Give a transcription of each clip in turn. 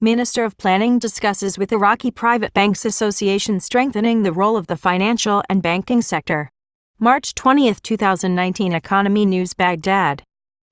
Minister of Planning discusses with Iraqi Private Banks Association strengthening the role of the financial and banking sector. March 20, 2019 Economy News Baghdad.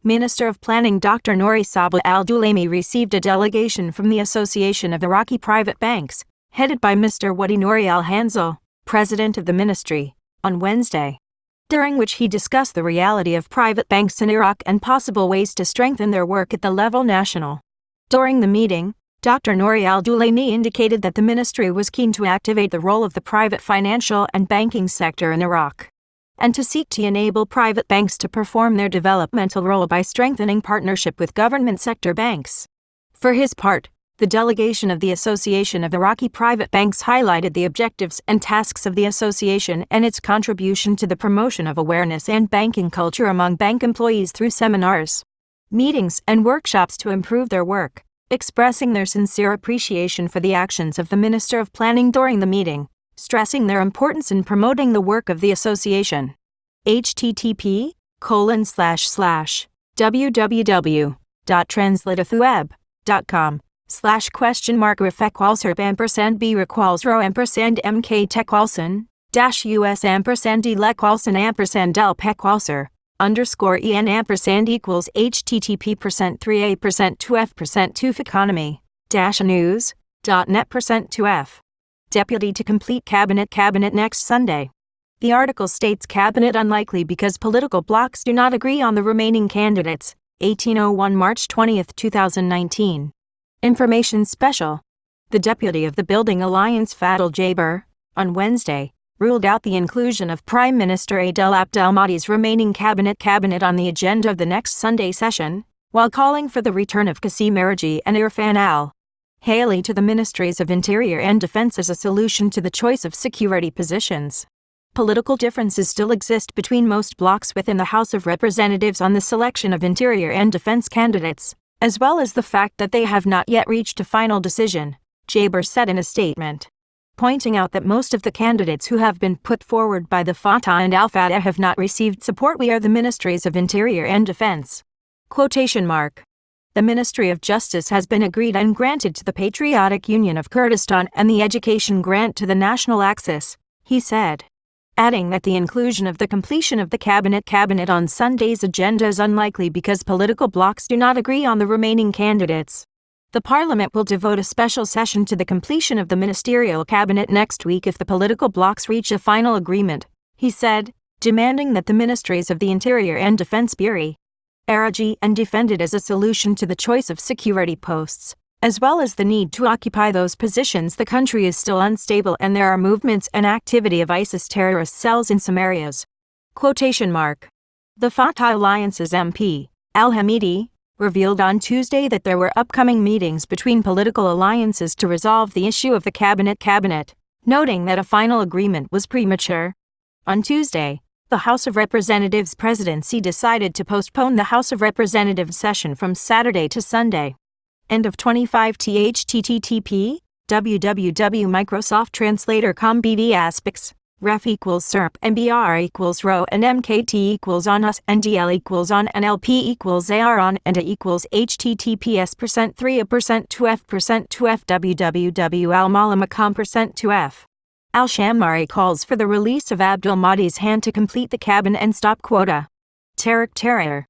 Minister of Planning Dr. Nouri Sabah al-Dulaimi received a delegation from the Association of Iraqi Private Banks, headed by Mr. Wadi Nouri al-Hanzal, president of the ministry, on Wednesday, during which he discussed the reality of private banks in Iraq and possible ways to strengthen their work at the level national. During the meeting, Dr. Nouri al-Dulaimi indicated that the ministry was keen to activate the role of the private financial and banking sector in Iraq, and to seek to enable private banks to perform their developmental role by strengthening partnership with government sector banks. For his part, the delegation of the Association of Iraqi Private Banks highlighted the objectives and tasks of the association and its contribution to the promotion of awareness and banking culture among bank employees through seminars, meetings, and workshops to improve their work, expressing their sincere appreciation for the actions of the Minister of Planning during the meeting, stressing their importance in promoting the work of the association. http://www.translatefueb.com/mark-equals-&b=equals-ro&b-equals-ampersand=equals http://2f. Deputy to complete Cabinet next Sunday. The article states Cabinet unlikely because political blocs do not agree on the remaining candidates. 1801 March 20, 2019. Information Special. The deputy of the Building Alliance Fadel Jaber, on Wednesday, ruled out the inclusion of Prime Minister Adel Abdelmahdi's remaining cabinet on the agenda of the next Sunday session, while calling for the return of Qasim Eragi and Irfan al-Hayli to the Ministries of Interior and Defense as a solution to the choice of security positions. Political differences still exist between most blocs within the House of Representatives on the selection of Interior and Defense candidates, as well as the fact that they have not yet reached a final decision, Jaber said in a statement, pointing out that most of the candidates who have been put forward by the Fatah and Al-Fatah have not received support. We are the Ministries of Interior and Defense. The Ministry of Justice has been agreed and granted to the Patriotic Union of Kurdistan and the Education Grant to the National Axis, he said, adding that the inclusion of the completion of the Cabinet on Sunday's agenda is unlikely because political blocs do not agree on the remaining candidates. The Parliament will devote a special session to the completion of the Ministerial Cabinet next week if the political blocs reach a final agreement, he said, demanding that the Ministries of the Interior and Defense be Eragi and defended as a solution to the choice of security posts, as well as the need to occupy those positions. The country is still unstable and there are movements and activity of ISIS terrorist cells in some areas. The Fatah Alliance's MP, Al-Hamidi, revealed on Tuesday that there were upcoming meetings between political alliances to resolve the issue of the Cabinet, noting that a final agreement was premature. On Tuesday, the House of Representatives presidency decided to postpone the House of Representatives session from Saturday to Sunday. End of 25 http www.microsoft translator.com bv aspects ref equals serp and br equals row and mkt equals on us and dl equals on and lp equals ar on and a equals https:3a%2f%2f www.almalama.com%2f. Al-Shamari calls for the release of Abdelmahdi's hand to complete the Cabinet and stop quota. Tariq Terror.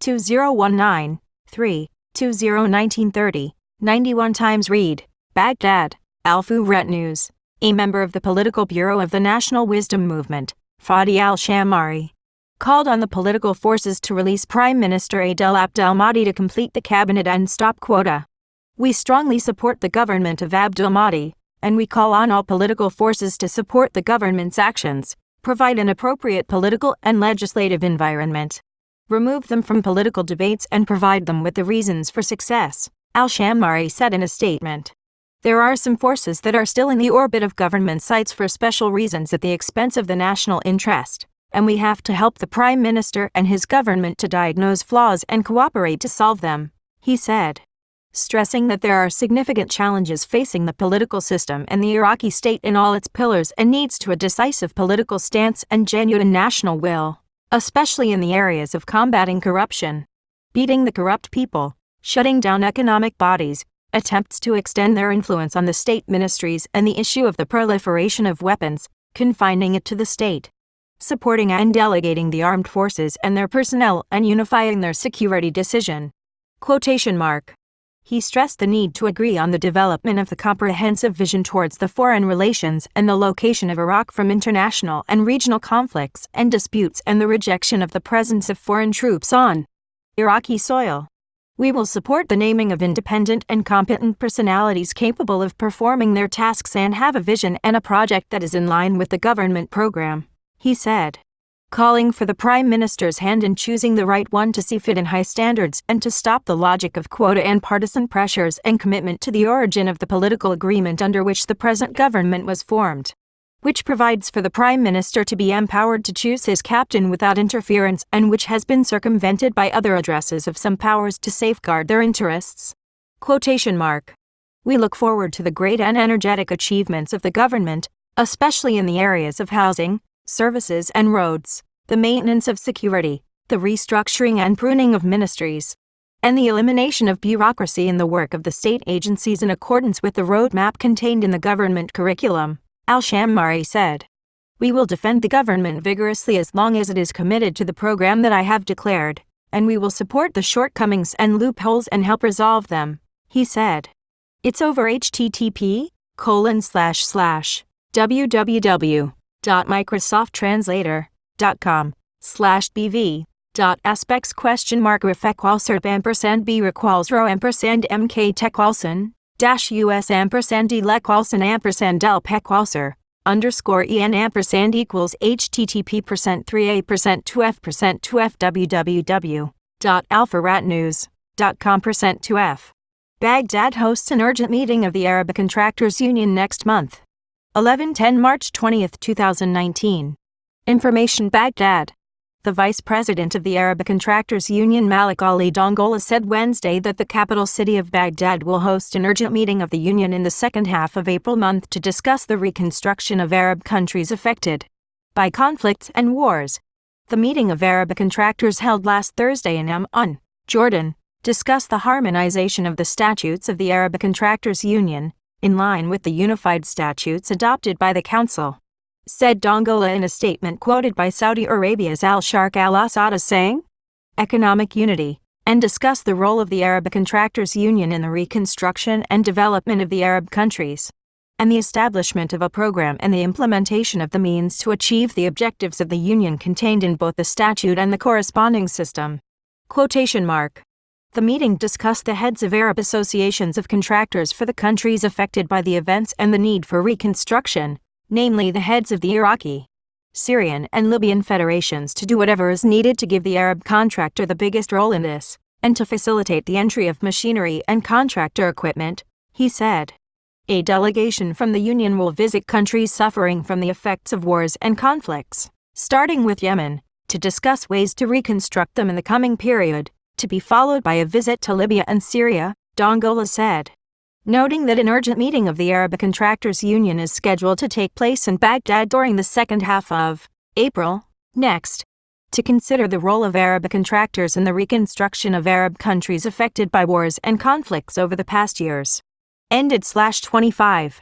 2019 3 2019-30, 91 times read, Baghdad, Al-Furat News. A member of the Political Bureau of the National Wisdom Movement, Fadi al-Shamari, called on the political forces to release Prime Minister Adel Abdelmahdi to complete the Cabinet and stop quota. We strongly support the government of Abdelmahdi, and we call on all political forces to support the government's actions, provide an appropriate political and legislative environment, remove them from political debates and provide them with the reasons for success, al-Shamari said in a statement. There are some forces that are still in the orbit of government sites for special reasons at the expense of the national interest, and we have to help the Prime Minister and his government to diagnose flaws and cooperate to solve them, he said, stressing that there are significant challenges facing the political system and the Iraqi state in all its pillars and needs to a decisive political stance and genuine national will, especially in the areas of combating corruption, beating the corrupt people, shutting down economic bodies, attempts to extend their influence on the state ministries and the issue of the proliferation of weapons, confining it to the state, supporting and delegating the armed forces and their personnel and unifying their security decision. Quotation mark. He stressed the need to agree on the development of the comprehensive vision towards the foreign relations and the location of Iraq from international and regional conflicts and disputes and the rejection of the presence of foreign troops on Iraqi soil. We will support the naming of independent and competent personalities capable of performing their tasks and have a vision and a project that is in line with the government program, he said, calling for the Prime Minister's hand in choosing the right one to see fit in high standards and to stop the logic of quota and partisan pressures and commitment to the origin of the political agreement under which the present government was formed, which provides for the Prime Minister to be empowered to choose his captain without interference and which has been circumvented by other addresses of some powers to safeguard their interests. Quotation mark. We look forward to the great and energetic achievements of the government, especially in the areas of housing, services and roads, the maintenance of security, the restructuring and pruning of ministries, and the elimination of bureaucracy in the work of the state agencies in accordance with the roadmap contained in the government curriculum, Al-Shammari said. We will defend the government vigorously as long as it is committed to the program that I have declared, and we will support the shortcomings and loopholes and help resolve them, he said. It's over http://www.microsoft.translator.com/bv.aspects?refequalserp &b requals row &mk tequalson -us &d lequalson &del pequalser _en ampersand equals http://3a%2f%2f www.alpharatnews.com%2f. Baghdad hosts an urgent meeting of the Arabic Contractors Union next month. 11-10 March 20, 2019. Information Baghdad. The Vice President of the Arabic Contractors Union Malik Ali Dongola said Wednesday that the capital city of Baghdad will host an urgent meeting of the union in the second half of April month to discuss the reconstruction of Arab countries affected by conflicts and wars. The meeting of Arabic contractors held last Thursday in Amman, Jordan, discussed the harmonization of the statutes of the Arabic Contractors Union, in line with the unified statutes adopted by the Council, said Dongola in a statement quoted by Saudi Arabia's Al-Sharq al-Asada saying, economic unity, and discuss the role of the Arabic Contractors Union in the reconstruction and development of the Arab countries, and the establishment of a program and the implementation of the means to achieve the objectives of the union contained in both the statute and the corresponding system. Quotation mark. The meeting discussed the heads of Arab associations of contractors for the countries affected by the events and the need for reconstruction, namely the heads of the Iraqi, Syrian and Libyan federations to do whatever is needed to give the Arab contractor the biggest role in this, and to facilitate the entry of machinery and contractor equipment, he said. A delegation from the union will visit countries suffering from the effects of wars and conflicts, starting with Yemen, to discuss ways to reconstruct them in the coming period, to be followed by a visit to Libya and Syria, Dongola said, noting that an urgent meeting of the Arabic Contractors Union is scheduled to take place in Baghdad during the second half of April, next, to consider the role of Arabic contractors in the reconstruction of Arab countries affected by wars and conflicts over the past years. Ended/25.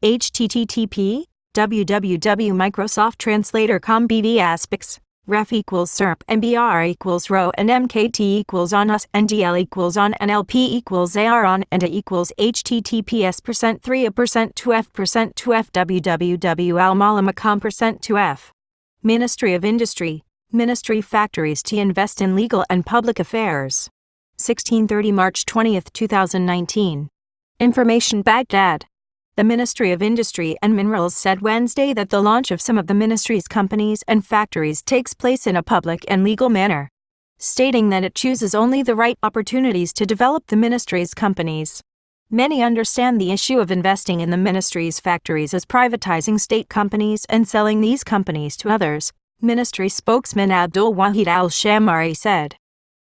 http://www.microsoft.translator.com/bv aspects ref equals serp and br equals row and mkt equals on us and dl equals on and lp equals ar on and a equals https://3a%2f%2f www.almalama.com%2f. Ministry of Industry, Ministry Factories to invest in legal and public affairs. 1630 March 20, 2019. Information Baghdad. The Ministry of Industry and Minerals said Wednesday that the launch of some of the ministry's companies and factories takes place in a public and legal manner, stating that it chooses only the right opportunities to develop the ministry's companies. Many understand the issue of investing in the ministry's factories as privatizing state companies and selling these companies to others, ministry spokesman Abdul Wahid Al-Shammari said,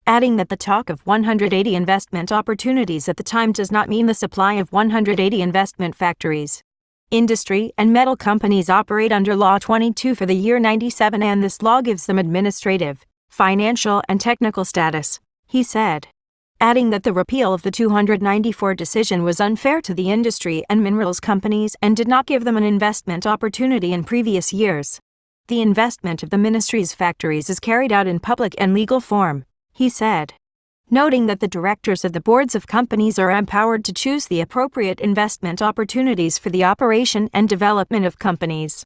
adding that the talk of 180 investment opportunities at the time does not mean the supply of 180 investment factories. Industry and metal companies operate under Law 22 for the year 97 and this law gives them administrative, financial and technical status, he said. adding that the repeal of the 294 decision was unfair to the industry and minerals companies and did not give them an investment opportunity in previous years. The investment of the ministry's factories is carried out in public and legal form, he said, noting that the directors of the boards of companies are empowered to choose the appropriate investment opportunities for the operation and development of companies.